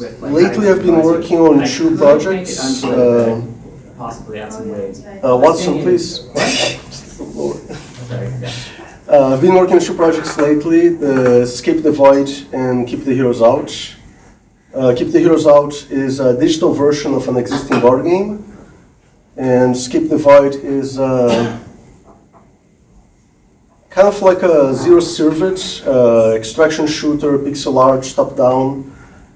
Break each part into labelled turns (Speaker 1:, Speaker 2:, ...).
Speaker 1: with like
Speaker 2: Lately I've been working on two projects.
Speaker 1: Possibly add some weight.
Speaker 2: Watson, please.
Speaker 1: Sorry, yeah.
Speaker 2: I've been working on two projects lately, Escape the Void and Keep the Heroes Out. Keep the Heroes Out is a digital version of an existing board game, and Escape the Void is kind of like a zero-service extraction shooter, pixel art, top-down,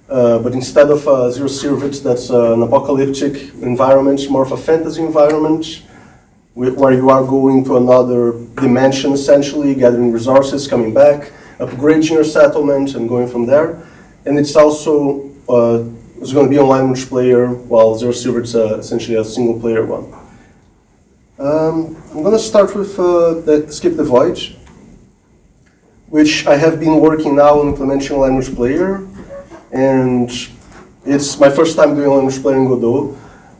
Speaker 2: but instead of a zero-service that's an apocalyptic environment, more of a fantasy environment, where you are going to another dimension essentially, gathering resources, coming back, upgrading your settlement and going from there. And it's also, it's going to be online multiplayer, while Zero Silver is essentially a single player one. I'm going to start with Skip the Void, which I have been working now on implementing online multiplayer. And it's my first time doing online multiplayer in Godot,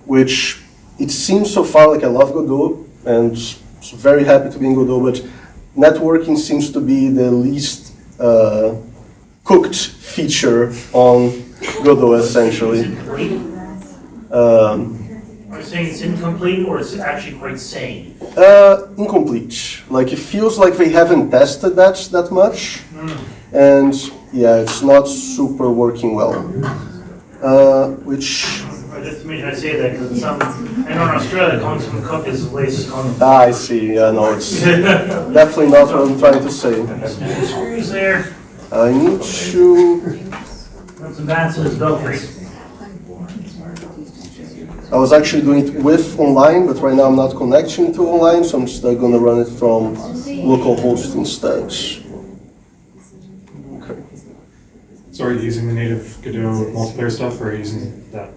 Speaker 2: which it seems so far like I love Godot, and very happy to be in Godot, but networking seems to be the least cooked feature on Godot, essentially.
Speaker 3: Is it complete? Are you saying it's incomplete, or is it actually quite sane?
Speaker 2: Incomplete. Like, it feels like they haven't tested that much, and yeah, it's not super working well. Which...
Speaker 3: Just the reason I say that, because I know in Australia, calling someone cook is racist.
Speaker 2: I see. Yeah, no, it's definitely not what I'm trying to say.
Speaker 3: Screws there.
Speaker 2: I need to...
Speaker 3: That's advances, Belfry.
Speaker 2: I was actually doing it with online, but right now I'm not connecting to online, so I'm just going to run it from localhost instead. Okay.
Speaker 4: So are you using the native Godot multiplayer stuff, or are you using that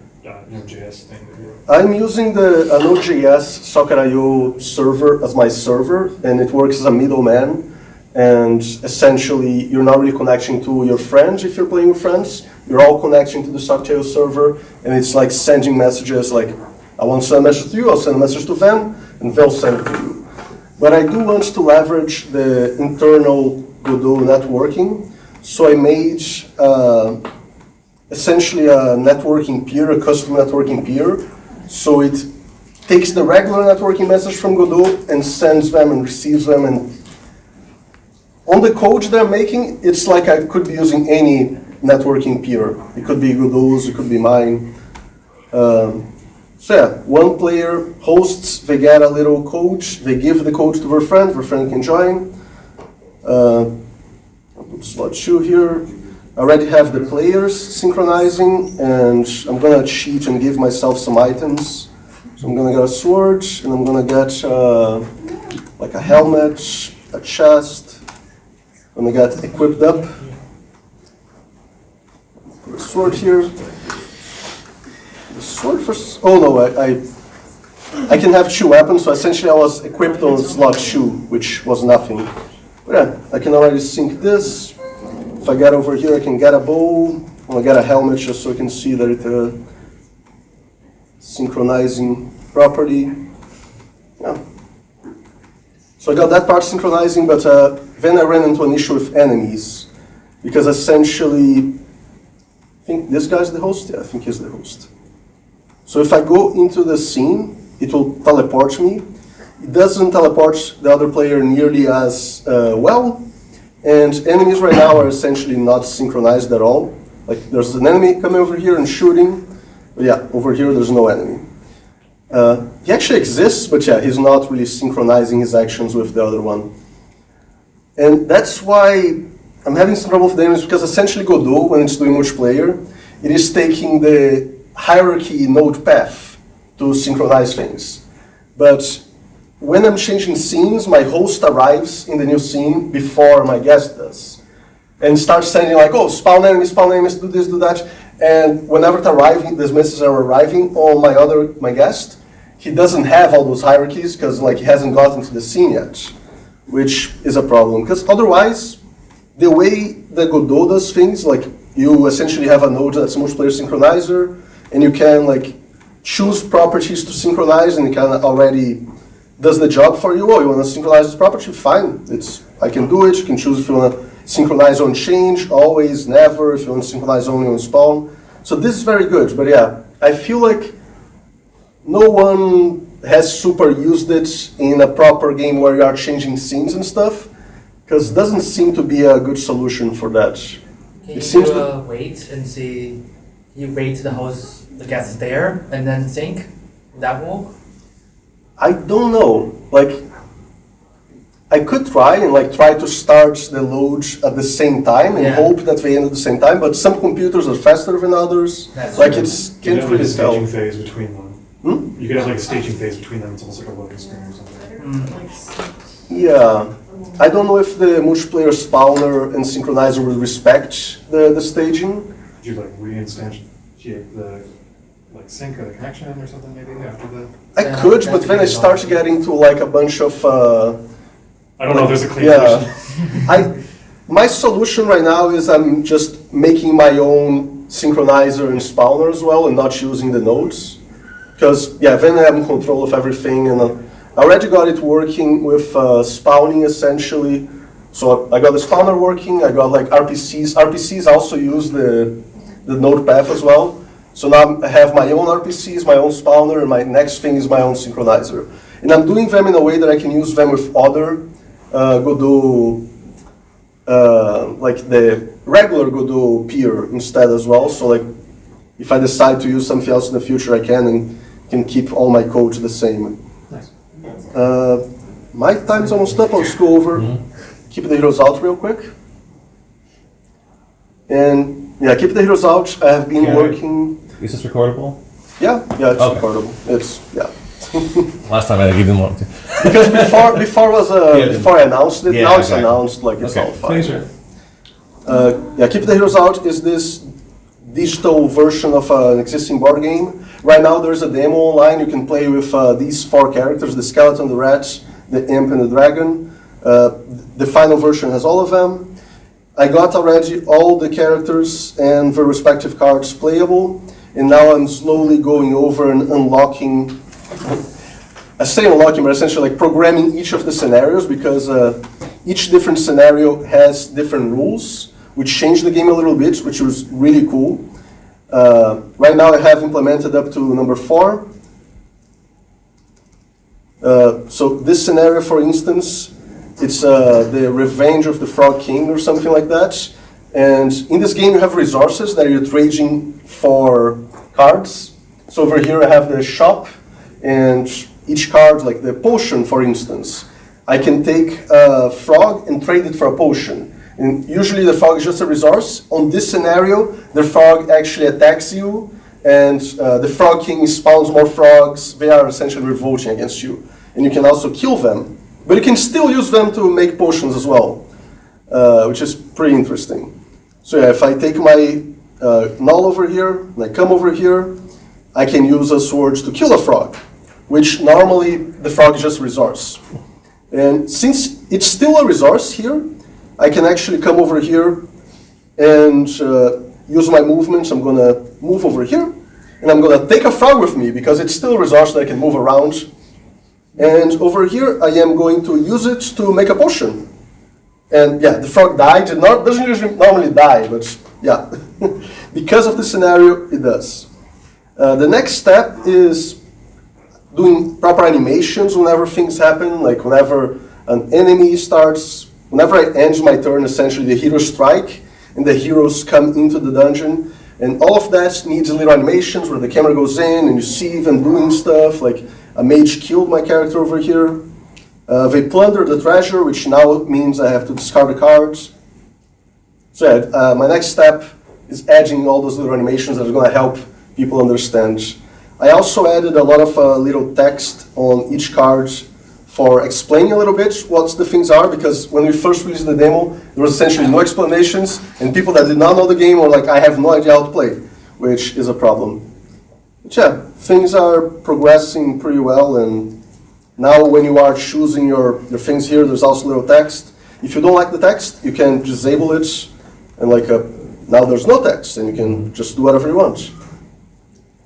Speaker 4: Node.js thing?
Speaker 2: I'm using the Node.js Socket.io server as my server, and it works as a middleman. And essentially, you're not really connecting to your friends if you're playing with friends. You're all connecting to the Socket.io server, and it's like sending messages like, I want to send a message to you, I'll send a message to them, and they'll send it to you. But I do want to leverage the internal Godot networking, so I made essentially a networking peer, a custom networking peer. So it takes the regular networking message from Godot and sends them and receives them. And on the code they're making, it's like I could be using any networking peer. It could be Godot's, it could be mine. So yeah, one player hosts, they get a little code, they give the code to their friend can join. I'll put slot 2 here. I already have the players synchronizing, and I'm going to cheat and give myself some items. So I'm going to get a sword, and I'm going to get like a helmet, a chest. I'm going to get equipped up. Put a sword here. The sword first. Oh no, I can have 2 weapons, so essentially I was equipped on slot 2, which was nothing. But yeah, I can already sync this. If I get over here, I can get a bow. I'll get a helmet just so I can see that it's synchronizing properly. Yeah. So I got that part synchronizing, but then I ran into an issue with enemies. Because essentially, I think this guy's the host? Yeah, I think he's the host. So if I go into the scene, it will teleport me. It doesn't teleport the other player nearly as well. And enemies right now are essentially not synchronized at all. Like, there's an enemy coming over here and shooting, but yeah, over here there's no enemy. He actually exists, but yeah, he's not really synchronizing his actions with the other one. And that's why I'm having some trouble with the enemies, because essentially Godot, when it's doing multiplayer, it is taking the hierarchy node path to synchronize things. But when I'm changing scenes, my host arrives in the new scene before my guest does. And starts sending like, oh, spawn enemies, do this, do that. And whenever it's arriving, these messages are arriving on my guest, he doesn't have all those hierarchies because like he hasn't gotten to the scene yet, which is a problem. Because otherwise, the way that Godot does things, like you essentially have a node that's a multiplayer synchronizer, and you can like choose properties to synchronize, and it kind of already does the job for you. Oh, you want to synchronize this property? Fine. I can do it. You can choose if you want to synchronize on change, always, never, if you want to synchronize only on spawn. So this is very good, but yeah, I feel like no one has super used it in a proper game where you are changing scenes and stuff, because it doesn't seem to be a good solution for that.
Speaker 5: Can
Speaker 2: It
Speaker 5: you
Speaker 2: seems
Speaker 5: do
Speaker 2: that-
Speaker 5: a wait and see, you wait till the house, the gas is there, and then sync? Would that work?
Speaker 2: I don't know. Like, I could try and like try to start the load at the same time and
Speaker 5: Yeah.
Speaker 2: hope that they end at the same time. But some computers are faster than others.
Speaker 5: That's
Speaker 2: Like
Speaker 5: true.
Speaker 2: it's
Speaker 4: You could
Speaker 2: can't
Speaker 4: have like a
Speaker 2: really tell.
Speaker 4: staging phase between them.
Speaker 2: Hmm?
Speaker 4: You could have like a staging phase between them. It's almost like a loading screen or something.
Speaker 2: Yeah. I don't know if the multiplayer spawner and synchronizer will respect the staging.
Speaker 4: Could you like reinstantiate the like sync or the connection or something maybe after the?
Speaker 2: I
Speaker 5: Yeah,
Speaker 2: could,
Speaker 5: that's
Speaker 2: but then
Speaker 5: a
Speaker 2: I
Speaker 5: good
Speaker 2: start
Speaker 5: option.
Speaker 2: getting to like a bunch of.
Speaker 4: I don't know if there's a clean
Speaker 2: Yeah.
Speaker 4: solution.
Speaker 2: My solution right now is I'm just making my own synchronizer and spawner as well and not using the nodes. Because, yeah, then I have control of everything and I already got it working with spawning essentially. So I got the spawner working, I got like RPCs. RPCs also use the node path as well. So now I have my own RPCs, my own spawner, and my next thing is my own synchronizer. And I'm doing them in a way that I can use them with other Godot, like the regular Godot peer instead as well. So like, if I decide to use something else in the future, I can and can keep all my code the same.
Speaker 4: Nice.
Speaker 2: My time's almost up. I'll just go over, keep the heroes out real quick. And yeah, keep the heroes out. I have been
Speaker 6: Okay.
Speaker 2: working.
Speaker 6: Is this recordable?
Speaker 2: Yeah, it's
Speaker 6: Okay.
Speaker 2: recordable. It's yeah.
Speaker 6: Last time I didn't want to.
Speaker 2: Because before was
Speaker 6: Yeah.
Speaker 2: before I announced it.
Speaker 6: Yeah,
Speaker 2: Now it's
Speaker 6: exactly.
Speaker 2: announced. Like it's
Speaker 6: Okay.
Speaker 2: all fine.
Speaker 6: Sure.
Speaker 2: Yeah, Keep the Heroes Out is this digital version of an existing board game. Right now there's a demo online. You can play with these 4 characters, the skeleton, the rat, the imp, and the dragon. The final version has all of them. I got already all the characters and their respective cards playable, and now I'm slowly going over and unlocking, I say unlocking, but essentially like programming each of the scenarios, because each different scenario has different rules, which change the game a little bit, which was really cool. Right now I have implemented up to number 4. So this scenario, for instance, it's the Revenge of the Frog King or something like that. And in this game you have resources that you're trading for cards. So over here I have the shop, and each card, like the potion for instance, I can take a frog and trade it for a potion. And usually the frog is just a resource. On this scenario, the frog actually attacks you, and the Frog King spawns more frogs. They are essentially revolting against you. And you can also kill them. But you can still use them to make potions as well, which is pretty interesting. So yeah, if I take my null over here, and I come over here, I can use a sword to kill a frog, which normally the frog is just a resource. And since it's still a resource here, I can actually come over here and use my movements. I'm gonna move over here, and I'm gonna take a frog with me because it's still a resource that I can move around. And over here, I am going to use it to make a potion. And yeah, the frog died. It doesn't usually normally die, but yeah, because of the scenario, it does. The next step is doing proper animations whenever things happen, like whenever an enemy starts, whenever I end my turn, essentially the heroes strike and the heroes come into the dungeon. And all of that needs little animations where the camera goes in and you see them doing stuff, like a mage killed my character over here. They plunder the treasure, which now means I have to discard the cards. So yeah, my next step is adding all those little animations that are going to help people understand. I also added a lot of little text on each card for explaining a little bit what the things are, because when we first released the demo, there was essentially no explanations, and people that did not know the game were like, I have no idea how to play, which is a problem. But yeah, things are progressing pretty well, and now when you are choosing your things here, there's also little text. If you don't like the text, you can disable it, and like now there's no text, and you can just do whatever you want.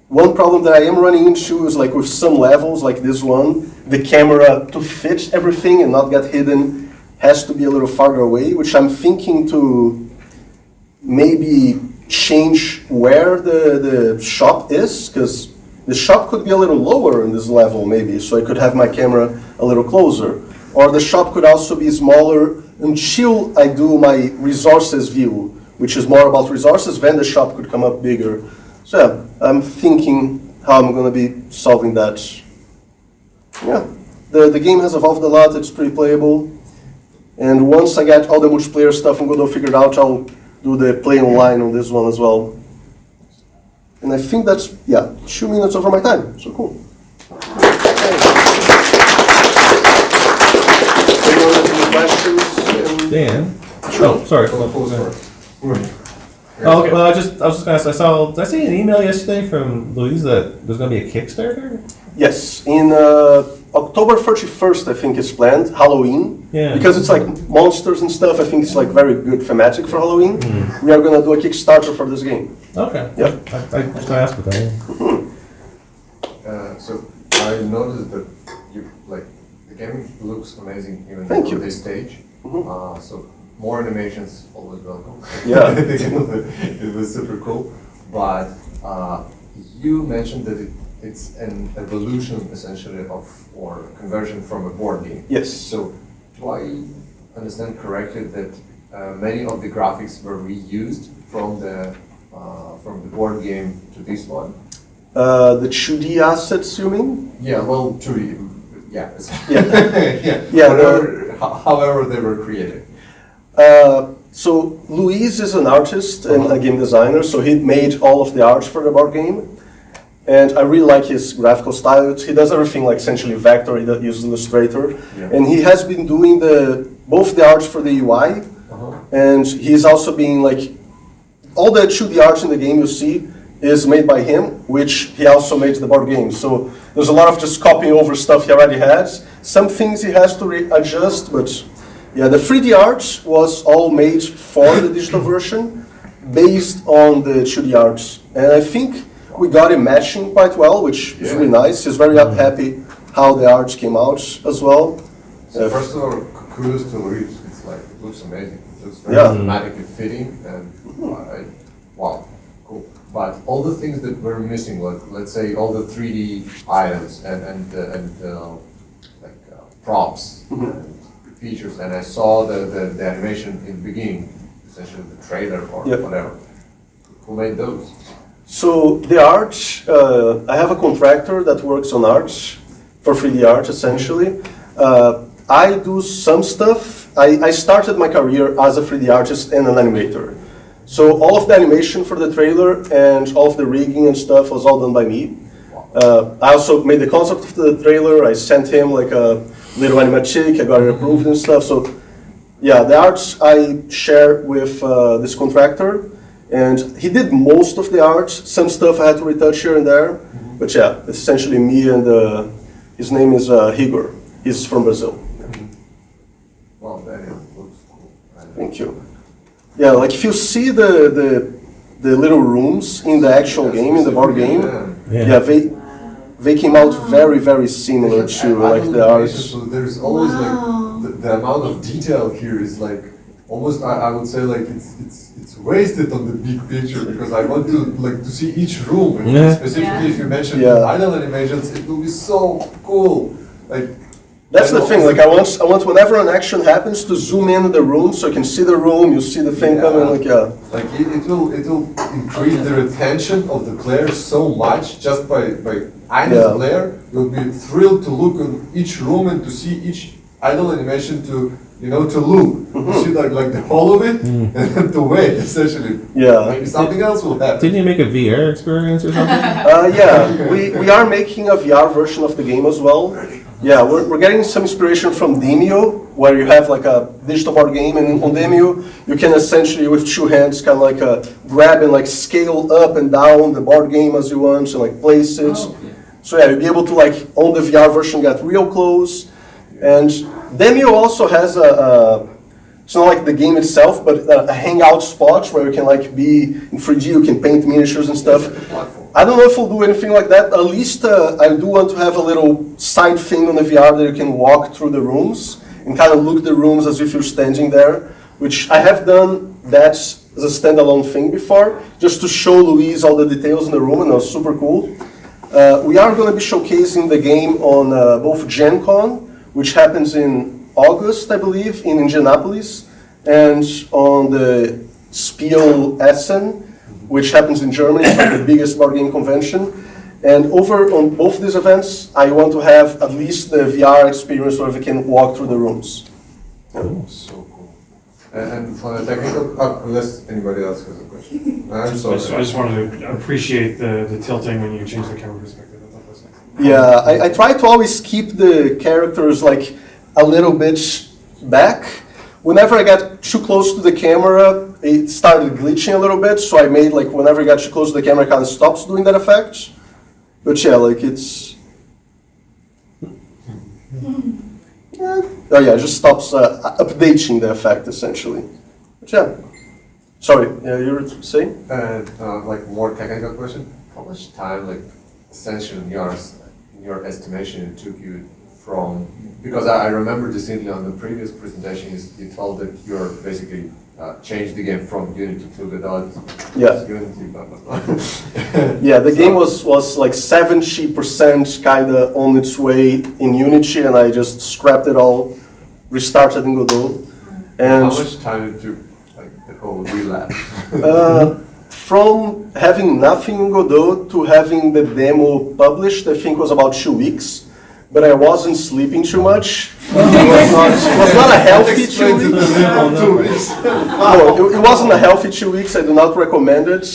Speaker 2: One problem that I am running into is like with some levels, like this one, the camera to fit everything and not get hidden has to be a little farther away, which I'm thinking to maybe change where the shop is, because the shop could be a little lower in this level maybe, so I could have my camera a little closer. Or the shop could also be smaller until I do my resources view, which is more about resources, then the shop could come up bigger. So yeah, I'm thinking how I'm going to be solving that. Yeah, the game has evolved a lot, it's pretty playable. And once I get all the multiplayer stuff and Godot figured out, I'll do the play online on this one as well. And I think that's, yeah, 2 minutes over my time, so cool. Anyone have any questions?
Speaker 6: Dan?
Speaker 2: Sure.
Speaker 6: Oh, sorry. Oh, okay. Well, I was just gonna ask. Did I see an email yesterday from Louise that there's gonna be a Kickstarter?
Speaker 2: Yes, in October 31st, I think it's planned, Halloween.
Speaker 6: Yeah.
Speaker 2: Because it's like monsters and stuff, I think it's like very good thematic for Halloween. We are gonna do a Kickstarter for this game.
Speaker 6: Okay.
Speaker 2: Yeah.
Speaker 6: I was gonna ask about that.
Speaker 7: So I noticed that the game looks amazing even
Speaker 2: Thank
Speaker 7: on
Speaker 2: you.
Speaker 7: this stage. So more animations always welcome.
Speaker 2: Yeah.
Speaker 7: I think it was super cool. But you mentioned that it's an evolution essentially of or conversion from a board game.
Speaker 2: Yes.
Speaker 7: So do I understand correctly that many of the graphics were reused from the board game to this one?
Speaker 2: The 2D assets, you mean?
Speaker 7: Yeah, well, yeah,
Speaker 2: Yeah.
Speaker 7: yeah, however they were created.
Speaker 2: So Luis is an artist and a game designer, so he made all of the art for the board game. And I really like his graphical style. He does everything like essentially vector, he uses Illustrator.
Speaker 7: Yeah.
Speaker 2: And he has been doing both the art for the UI, and he's also been like, all the 2D art in the game you see is made by him, which he also made the board game. So there's a lot of just copying over stuff he already has. Some things he has to adjust, but yeah, the 3D art was all made for the digital version, based on the 2D art. And I think we got it matching quite well, which is really nice. He's very happy how the art came out as well.
Speaker 7: So first of all, kudos to Luis. It's like, it looks amazing. It looks very
Speaker 2: Yeah.
Speaker 7: thematically fitting, and wow, cool. But all the things that were missing, like let's say all the 3D items and props and features, and I saw the animation in the beginning, essentially the trailer or whatever. Who made those?
Speaker 2: So the art, I have a contractor that works on art, for 3D art essentially. I do some stuff. I started my career as a 3D artist and an animator. So all of the animation for the trailer and all of the rigging and stuff was all done by me. I also made the concept of the trailer. I sent him like a little animatic. I got it approved and stuff. So yeah, the art I share with this contractor. And he did most of the art. Some stuff I had to retouch here and there. But yeah, it's essentially me and his name is Igor. He's from Brazil.
Speaker 7: Well, that looks cool.
Speaker 2: Thank you. Yeah, like if you see the little rooms in the actual game, in the board game, yeah, they came out very, very similar to like the art.
Speaker 7: So there's always like the amount of detail here is like almost I would say like it's wasted on the big picture, because I want to see each room, and specifically if you mention idle animations, it will be so cool. Like
Speaker 2: that's the thing. Like I want whenever an action happens to zoom in the room so you can see the room, you see the thing coming. Like
Speaker 7: like it will increase the retention of the player so much just by any player will be thrilled to look in each room and to see each idle animation to loop. You see like the whole of it and to wait essentially.
Speaker 2: Yeah.
Speaker 7: Maybe something else will happen.
Speaker 6: Didn't you make a VR experience or something?
Speaker 2: Yeah, we are making a VR version of the game as well. Yeah, we're getting some inspiration from Demio, where you have like a digital board game, and on Demio you can essentially with two hands kind of like grab and like scale up and down the board game as you want and like place it. So yeah, you'll be able to like on the VR version get real close. And Demio also has it's not like the game itself, but a hangout spot where you can like be in 3D, you can paint miniatures and stuff. I don't know if we'll do anything like that. At least I do want to have a little side thing on the VR that you can walk through the rooms and kind of look the rooms as if you're standing there, which I have done that as a standalone thing before, just to show Luis all the details in the room, and it was super cool. We are going to be showcasing the game on both Gen Con, which happens in August, I believe, in Indianapolis, and on the Spiel Essen, which happens in Germany, it's like the biggest board game convention. And over on both these events, I want to have at least the VR experience where we can walk through the rooms.
Speaker 7: So cool. And for the technical, unless anybody else has a question. I'm
Speaker 4: I
Speaker 7: sorry.
Speaker 4: just wanted to appreciate the tilting when you change the camera perspective. I thought that was nice.
Speaker 2: Yeah, I try to always keep the characters like a little bit back. Whenever I got too close to the camera, it started glitching a little bit, so I made like whenever I got too close to the camera, it kind of stops doing that effect. But yeah, like it's... Oh yeah, it just stops updating the effect essentially. But yeah, sorry, you were saying?
Speaker 7: And like more technical question, how much time, like essentially in your estimation, it took you from, because I remember distinctly on the previous presentation, you told that you're basically changed the game from Unity to Godot.
Speaker 2: Yeah.
Speaker 7: Unity, blah, blah, blah.
Speaker 2: Yeah, the game was like 70% kind of on its way in Unity, and I just scrapped it all, restarted in Godot. And
Speaker 7: How much time it took, like the whole relapse?
Speaker 2: from having nothing in Godot to having the demo published, I think was about 2 weeks. But I wasn't sleeping too much. It was not a healthy 2 weeks. No, it wasn't a healthy 2 weeks. I do not recommend it.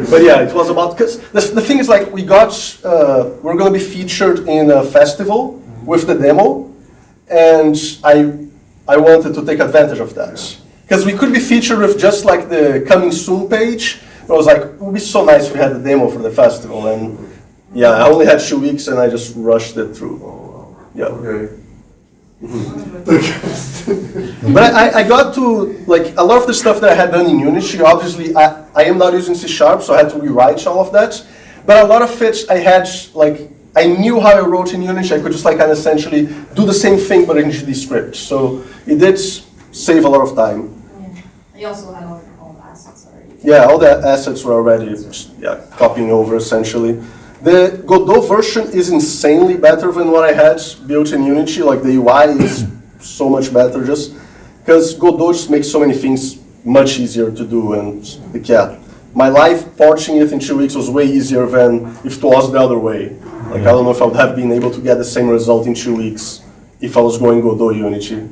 Speaker 2: But yeah, it was about, because the thing is like we're going to be featured in a festival with the demo, and I wanted to take advantage of that. Because we could be featured with just like the coming soon page. But I was like, it would be so nice if we had the demo for the festival. And yeah, I only had 2 weeks and I just rushed it through. Yeah.
Speaker 7: Okay.
Speaker 2: But I got to, like, a lot of the stuff that I had done in Unity, obviously, I am not using C#, so I had to rewrite all of that. But a lot of it, I had, like, I knew how I wrote in Unity, I could just, like, kind of essentially do the same thing, but in GD script. So it did save a lot of time.
Speaker 8: Yeah. You also had all your own assets already.
Speaker 2: Yeah, all the assets were already, copying over, essentially. The Godot version is insanely better than what I had built in Unity. Like the UI is so much better just because Godot just makes so many things much easier to do. And like, yeah, my life porting it in 2 weeks was way easier than if it was the other way. Like I don't know if I would have been able to get the same result in 2 weeks if I was going Godot Unity.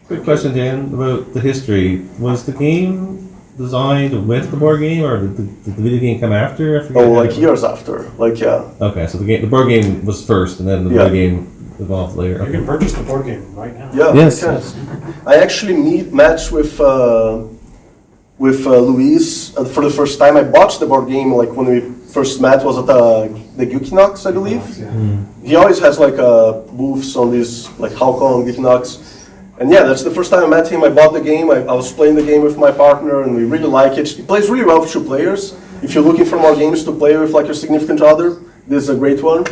Speaker 6: Quick question, Dan, about the history. Was the game designed with the board game, or did the video game come after? I forget.
Speaker 2: Oh, like years after. Like yeah.
Speaker 6: Okay, so the board game was first, and then the board game evolved later.
Speaker 4: You can purchase the board game right now.
Speaker 2: Yeah.
Speaker 6: Yes.
Speaker 2: I actually met with Luis for the first time. I bought the board game like when we first met was at the Geekinox, I believe. He always has like booths on these like Halcon Geekinox. And yeah, that's the first time I met him. I bought the game. I was playing the game with my partner, and we really like it. It plays really well with 2 players. If you're looking for more games to play with like your significant other, this is a great one.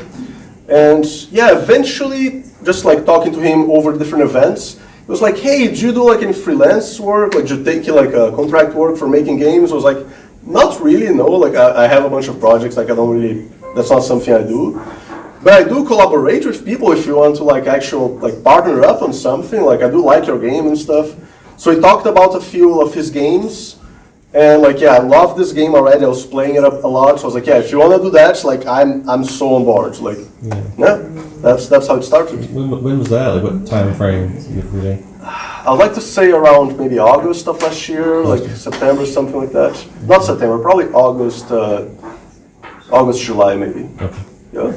Speaker 2: And yeah, eventually, just like talking to him over different events, it was like, hey, do you do like any freelance work? Like, do you take like a contract work for making games? I was like, not really, no. Like, I have a bunch of projects. Like, I don't really. That's not something I do. But I do collaborate with people if you want to like partner up on something. Like I do like your game and stuff. So he talked about a few of his games, and like yeah, I love this game already. I was playing it up a lot. So I was like, yeah, if you want to do that, like I'm so on board. Like yeah, that's how it started.
Speaker 6: When was that? Like what time frame?
Speaker 2: I would like to say around maybe August of last year, like September, something like that. Not September, probably August, July maybe.
Speaker 6: Okay.
Speaker 2: Yeah.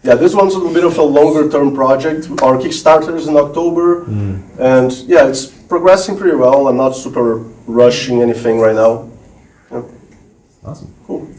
Speaker 2: Yeah, this one's a little bit of a longer term project. Our Kickstarter is in October, and yeah, it's progressing pretty well. I'm not super rushing anything right now. Yeah.
Speaker 6: Awesome.
Speaker 2: Cool.